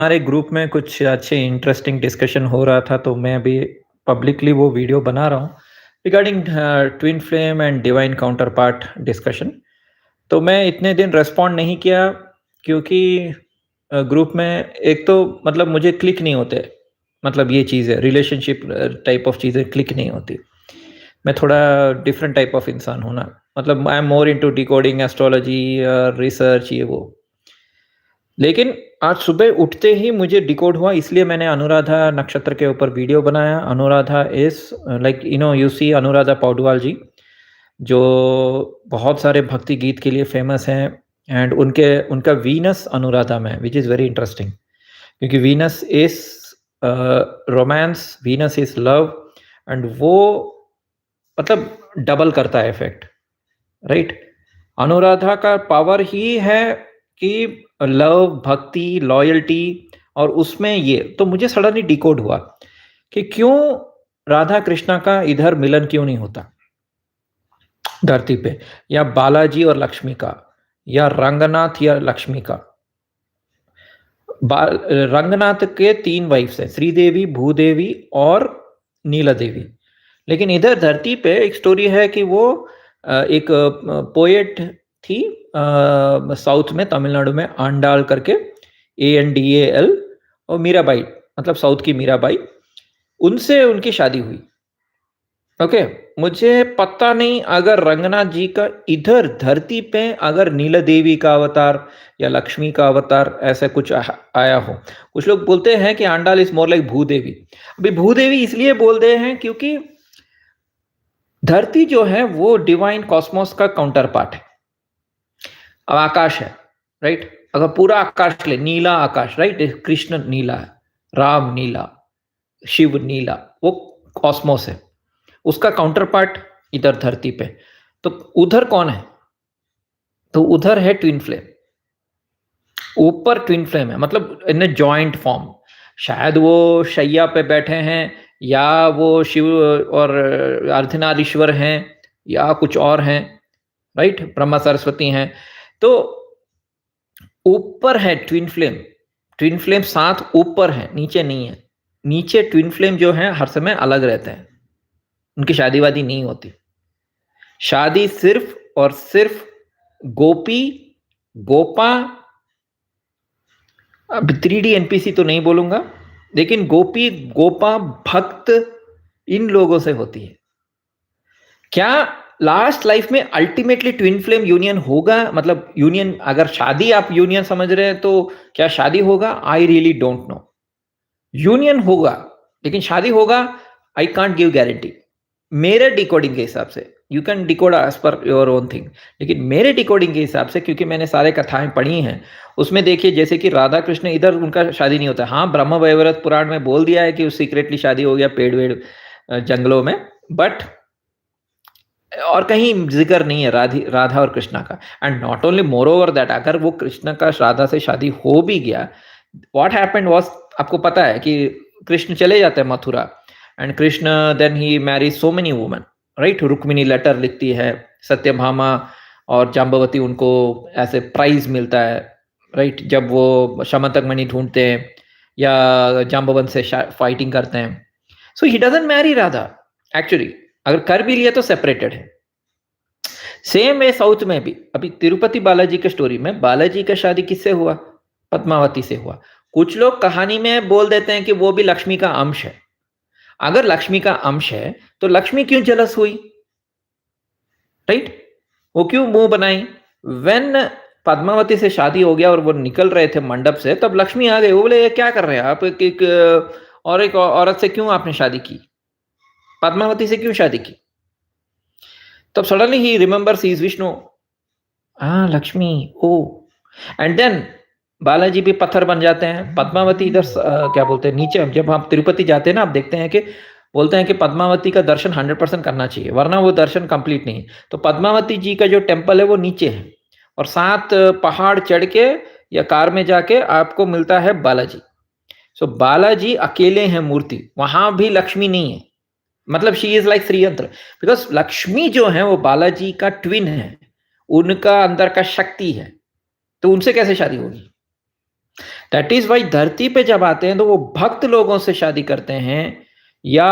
हमारे ग्रुप में कुछ अच्छे इंटरेस्टिंग डिस्कशन हो रहा था, तो मैं अभी पब्लिकली वो वीडियो बना रहा हूँ regarding twin flame and divine counter part discussion. तो मैं इतने दिन रेस्पॉन्ड नहीं किया क्योंकि ग्रुप में एक तो मतलब मुझे क्लिक नहीं होते, मतलब ये चीज़ें रिलेशनशिप टाइप ऑफ चीज़ें क्लिक नहीं होती। मैं थोड़ा डिफरेंट टाइप ऑफ इंसान हूँ ना, मतलब I am more into decoding astrology research ये वो। लेकिन आज सुबह उठते ही मुझे डिकोड हुआ, इसलिए मैंने अनुराधा नक्षत्र के ऊपर वीडियो बनाया। Anuradha is like you see Anuradha Paudwal जी, जो बहुत सारे भक्ति गीत के लिए फेमस हैं। एंड उनका वीनस अनुराधा में, विच इज़ वेरी इंटरेस्टिंग, क्योंकि Venus is romance, Venus is love, and वो मतलब डबल करता है इफेक्ट, राइट। अनुराधा का पावर ही है कि लव, भक्ति, लॉयल्टी, और उसमें ये तो मुझे सडनली डिकोड हुआ कि क्यों राधा कृष्णा का इधर मिलन क्यों नहीं होता धरती पे, या बालाजी और लक्ष्मी का, या रंगनाथ या लक्ष्मी का। रंगनाथ के 3 वाइफ्स है, श्रीदेवी, भूदेवी और नीला देवी। लेकिन इधर धरती पे एक स्टोरी है कि वो एक पोएट थी साउथ में, तमिलनाडु में, आंडाल करके, ANDAL, और मीराबाई, मतलब साउथ की मीराबाई, उनसे उनकी शादी हुई। ओके, मुझे पता नहीं अगर रंगनाथ जी का इधर धरती पे अगर नीला देवी का अवतार या लक्ष्मी का अवतार ऐसा कुछ आया हो। कुछ लोग बोलते हैं कि Andal is more like Bhudevi. अभी भूदेवी इसलिए बोलते हैं क्योंकि धरती जो है वो डिवाइन कॉस्मोस का काउंटर पार्ट है। अब आकाश है, राइट। अगर पूरा आकाश ले, नीला आकाश, राइट, कृष्ण नीला है, राम नीला, शिव नीला, वो कॉस्मोस है, उसका काउंटर पार्ट इधर धरती पे। तो उधर कौन है? तो उधर है ट्विन फ्लेम, ऊपर ट्विन फ्लेम है, मतलब इन जॉइंट फॉर्म। शायद वो शैया पे बैठे हैं, या वो शिव और अर्धनारीश्वर हैं, या कुछ और हैं, राइट, ब्रह्मा सरस्वती हैं। तो ऊपर है ट्विन फ्लेम, ट्विन फ्लेम साथ ऊपर है, नीचे नहीं है। नीचे ट्विन फ्लेम जो है हर समय अलग रहते हैं, उनकी शादी वादी नहीं होती। शादी सिर्फ और सिर्फ गोपी, गोपा, अब 3D NPC तो नहीं बोलूंगा, लेकिन गोपी, गोपा, भक्त, इन लोगों से होती है। क्या लास्ट लाइफ में अल्टीमेटली ट्विन फ्लेम यूनियन होगा? मतलब यूनियन, अगर शादी आप यूनियन समझ रहे हैं तो क्या शादी होगा? I really don't know. Union होगा, लेकिन शादी होगा, आई कांट गिव गारंटी। मेरे डिकोडिंग के हिसाब से, you can decode as per your own thing, लेकिन मेरे डिकोडिंग के हिसाब से, क्योंकि मैंने सारे कथाएं पढ़ी हैं, उसमें देखिए जैसे कि राधा कृष्ण इधर उनका शादी नहीं होता। हाँ, ब्रह्म वैवर्त पुराण में बोल दिया है कि सीक्रेटली शादी हो गया पेड़ वेड़ जंगलों में, बट और कहीं जिक्र नहीं है राधा और कृष्णा का। And not only, more over that, अगर वो कृष्ण का राधा से शादी हो भी गया, व्हाट हैपेंड वाज, आपको पता है कि कृष्ण चले जाते हैं Mathura, and Krishna then he marry so many women, right. Rukmini letter लिखती है, सत्यभामा और जाम्बवती उनको ऐसे प्राइज मिलता है, राइट, जब वो शमंतक मणि ढूंढते हैं या जाम्बवंत से फाइटिंग करते हैं। So he doesn't marry Radha actually, अगर कर भी लिया तो सेपरेटेड है। सेम वे साउथ में भी, अभी तिरुपति बालाजी के स्टोरी में, बालाजी का शादी किससे हुआ? पद्मावती से हुआ। कुछ लोग कहानी में बोल देते हैं कि वो भी लक्ष्मी का अंश है। अगर लक्ष्मी का अंश है तो लक्ष्मी क्यों जेलस हुई, राइट? वो क्यों मुंह बनाई? व्हेन पद्मावती से शादी हो गया और वो निकल रहे थे मंडप से, तब लक्ष्मी आ गई। वो बोले, ये क्या कर रहे हैं आप, एक औरत से क्यों आपने शादी की, पद्मावती से क्यों शादी की? तब suddenly he remembers he is Vishnu, हाँ लक्ष्मी, ओ। एंड देन बालाजी भी पत्थर बन जाते हैं। पद्मावती इधर क्या बोलते हैं, नीचे जब आप तिरुपति जाते हैं ना, आप देखते हैं कि बोलते हैं कि पद्मावती का दर्शन 100% करना चाहिए, वरना वो दर्शन कंप्लीट नहीं। तो पद्मावती जी का जो टेम्पल है वो नीचे है, और 7 पहाड़ चढ़ के या कार में जाके आपको मिलता है बालाजी। सो बालाजी अकेले हैं मूर्ति, वहां भी लक्ष्मी नहीं है। मतलब she is like Shriyantra, because Lakshmi जो है वो बालाजी का ट्विन है, उनका अंदर का शक्ति है, तो उनसे कैसे शादी होगी? दैट इज वाई धरती पे जब आते हैं तो वो भक्त लोगों से शादी करते हैं या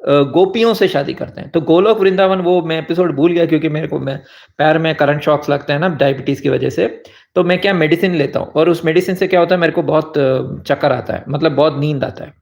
गोपियों से शादी करते हैं। तो गोलोक वृंदावन वो मैं एपिसोड भूल गया क्योंकि मेरे को मैं पैर में करंट शॉक्स लगते हैं ना डायबिटीज की वजह से। तो मैं क्या मेडिसिन लेता हूँ और उस मेडिसिन से क्या होता है मेरे को बहुत चक्कर आता है, मतलब बहुत नींद आता है।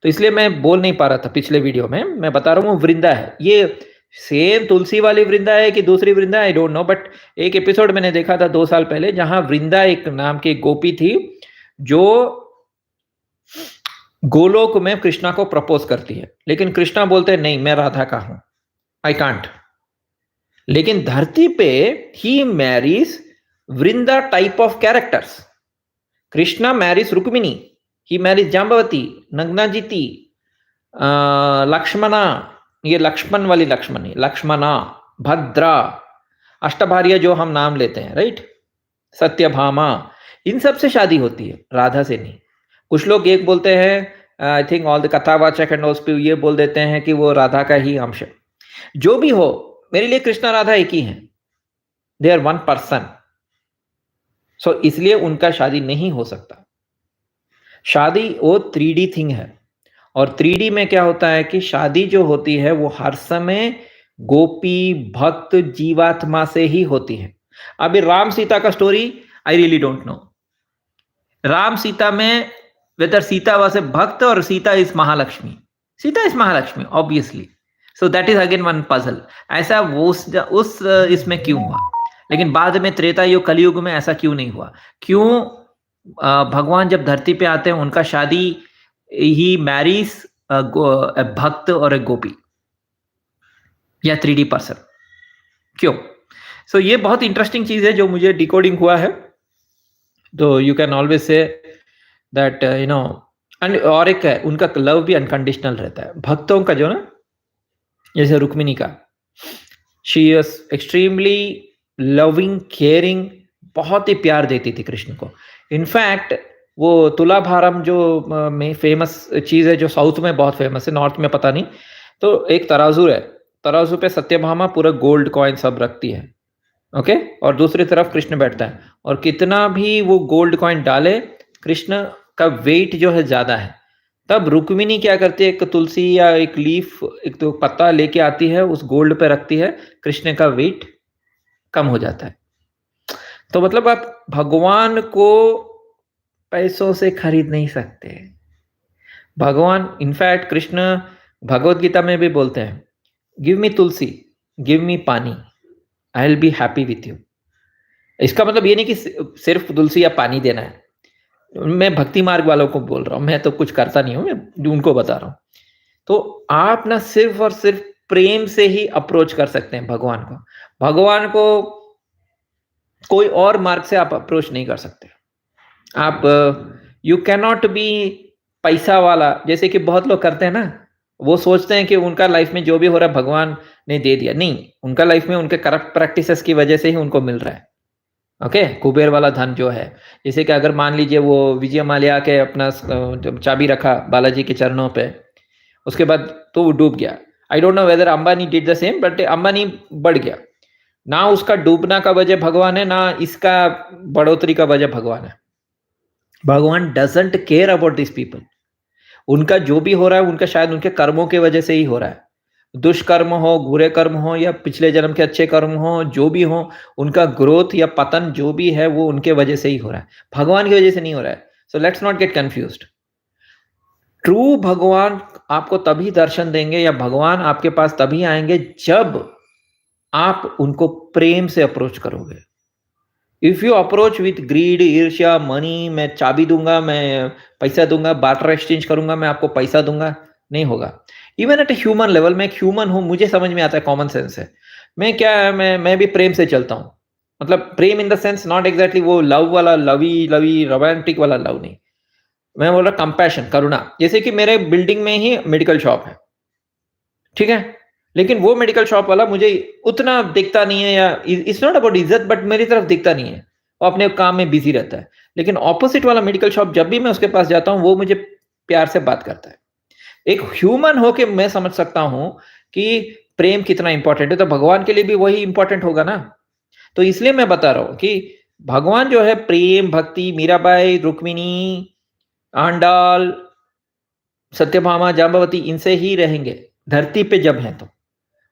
तो इसलिए मैं बोल नहीं पा रहा था पिछले वीडियो में। मैं बता रहा हूँ वृंदा है, ये सेम तुलसी वाली वृंदा है कि दूसरी वृंदा आई डोंट नो, बट एक एपिसोड मैंने देखा था 2 साल पहले जहां वृंदा एक नाम की गोपी थी जो गोलोक में कृष्णा को प्रपोज करती है, लेकिन कृष्णा बोलते हैं नहीं मैं राधा का हूं, आई कांट। लेकिन धरती पे he marries Vrinda type of characters. Krishna marries Rukmini, he marries Jambavati, Nagnajiti, Lakshmana, ये लक्ष्मण वाली लक्ष्मणी, लक्ष्मणा, भद्रा, अष्टभार्या जो हम नाम लेते हैं, राइट, सत्यभामा, इन सब से शादी होती है, राधा से नहीं। कुछ लोग एक बोलते हैं, आई थिंक ऑल द कथावाचक एंड ऑल्सो ये बोल देते हैं कि वो राधा का ही अंश है। जो भी हो, मेरे लिए कृष्णा राधा एक ही है, दे आर वन पर्सन। सो इसलिए उनका शादी नहीं हो सकता। शादी वो 3D थिंग है, और 3D में क्या होता है कि शादी जो होती है वो हर समय गोपी भक्त जीवात्मा से ही होती है। अभी राम सीता का story I really don't no. Ram Sita में वेदर सीता वाज ए भक्त और Sita is Mahalakshmi, Sita is Mahalakshmi obviously. So that is again one puzzle. ऐसा वो उस इसमें क्यों हुआ, लेकिन बाद में त्रेता युग कलयुग में ऐसा क्यों नहीं हुआ? क्यों भगवान जब धरती पे आते हैं उनका शादी ही मैरीज भक्त और एक गोपी या 3D पर्सन, क्यों? सो ये बहुत इंटरेस्टिंग चीज है जो मुझे डिकोडिंग हुआ है। तो you can always say that you know, and और एक है उनका लव भी अनकंडीशनल रहता है भक्तों का, जो ना जैसे रुक्मिणी का, she is extremely loving caring, बहुत ही प्यार देती थी कृष्ण को। इनफैक्ट वो तुलाभारम जो में फेमस चीज है, जो साउथ में बहुत फेमस है, नॉर्थ में पता नहीं। तो एक तराजू है, तराजू पे सत्यभामा पूरा गोल्ड कॉइन सब रखती है, ओके, और दूसरी तरफ कृष्ण बैठता है, और कितना भी वो गोल्ड कॉइन डाले कृष्ण का वेट जो है ज्यादा है। तब रुक्मिणी क्या करती है, एक तुलसी या एक लीफ, एक तो पत्ता लेके आती है, उस गोल्ड पे रखती है, कृष्ण का वेट कम हो जाता है। तो मतलब आप भगवान को पैसों से खरीद नहीं सकते। भगवान, इनफैक्ट कृष्ण भगवत गीता में भी बोलते हैं, गिव मी तुलसी, गिव मी पानी, I will be happy with you. इसका मतलब ये नहीं कि सिर्फ तुलसी या पानी देना है। मैं भक्ति मार्ग वालों को बोल रहा हूं, मैं तो कुछ करता नहीं हूं, मैं उनको बता रहा हूं। तो आप ना सिर्फ और सिर्फ प्रेम से ही अप्रोच कर सकते हैं भगवान को। भगवान को कोई और मार्ग से आप अप्रोच नहीं कर सकते। आप यू कैन नॉट बी पैसा वाला, जैसे कि बहुत लोग करते हैं ना, वो सोचते हैं कि उनका लाइफ में जो भी हो रहा है भगवान ने दे दिया। नहीं, उनका लाइफ में उनके करप्ट प्रैक्टिसेस की वजह से ही उनको मिल रहा है। ओके, कुबेर वाला धन जो है, जैसे कि अगर मान लीजिए वो विजय माल्या के अपना चाबी रखा बालाजी के चरणों पे, उसके बाद तो वो डूब गया। I don't know whether Ambani did the same, but Ambani बढ़ गया ना। उसका डूबना का वजह भगवान है, ना इसका बढ़ोतरी का वजह भगवान है। भगवान doesn't care about this people. उनका जो भी हो रहा है उनका शायद उनके कर्मों के वजह से ही हो रहा है। दुष्कर्म हो, बुरे कर्म हो, या पिछले जन्म के अच्छे कर्म हो, जो भी हो, उनका ग्रोथ या पतन जो भी है वो उनके वजह से ही हो रहा है, भगवान की वजह से नहीं हो रहा है। So let's not gate confused. True भगवान आपको तभी दर्शन देंगे या भगवान आपके पास तभी आएंगे जब आप उनको प्रेम से अप्रोच करोगे। If you approach with greed, ईर्ष्या, मनी, मैं चाबी दूंगा, मैं पैसा दूंगा, बार्टर एक्सचेंज करूंगा, मैं आपको पैसा दूंगा, नहीं होगा। Even at a human level, मैं एक ह्यूमन हूं, मुझे समझ में आता है, कॉमन सेंस है। मैं क्या है, मैं भी प्रेम से चलता हूं। मतलब प्रेम in the sense not exactly वो लव वाला, लवी लवी रोमांटिक वाला लव नहीं, मैं बोल रहा कंपैशन, करुणा। जैसे कि मेरे बिल्डिंग में ही मेडिकल शॉप है, ठीक है, लेकिन वो मेडिकल शॉप वाला मुझे उतना दिखता नहीं है, या इट्स नॉट अबाउट इज्जत, बट मेरी तरफ दिखता नहीं है, वो अपने काम में बिजी रहता है। लेकिन ऑपोजिट वाला मेडिकल शॉप, जब भी मैं उसके पास जाता हूं, वो मुझे प्यार से बात करता है। एक ह्यूमन होके मैं समझ सकता हूं कि प्रेम कितना इंपॉर्टेंट है, तो भगवान के लिए भी वही इंपॉर्टेंट होगा ना। तो इसलिए मैं बता रहा हूं कि भगवान जो है प्रेम भक्ति, मीराबाई, रुक्मिणी, आंडाल, सत्यभामा, जाम्बवती, इनसे ही रहेंगे धरती पे जब हैं। तो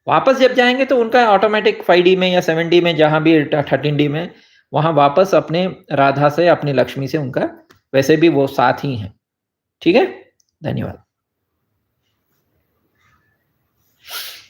वापस जब जाएंगे तो उनका ऑटोमेटिक 5D में या 7D में, जहां भी 13D में, वहां वापस अपने राधा से, अपनी लक्ष्मी से उनका वैसे भी वो साथ ही हैं। ठीक है, धन्यवाद।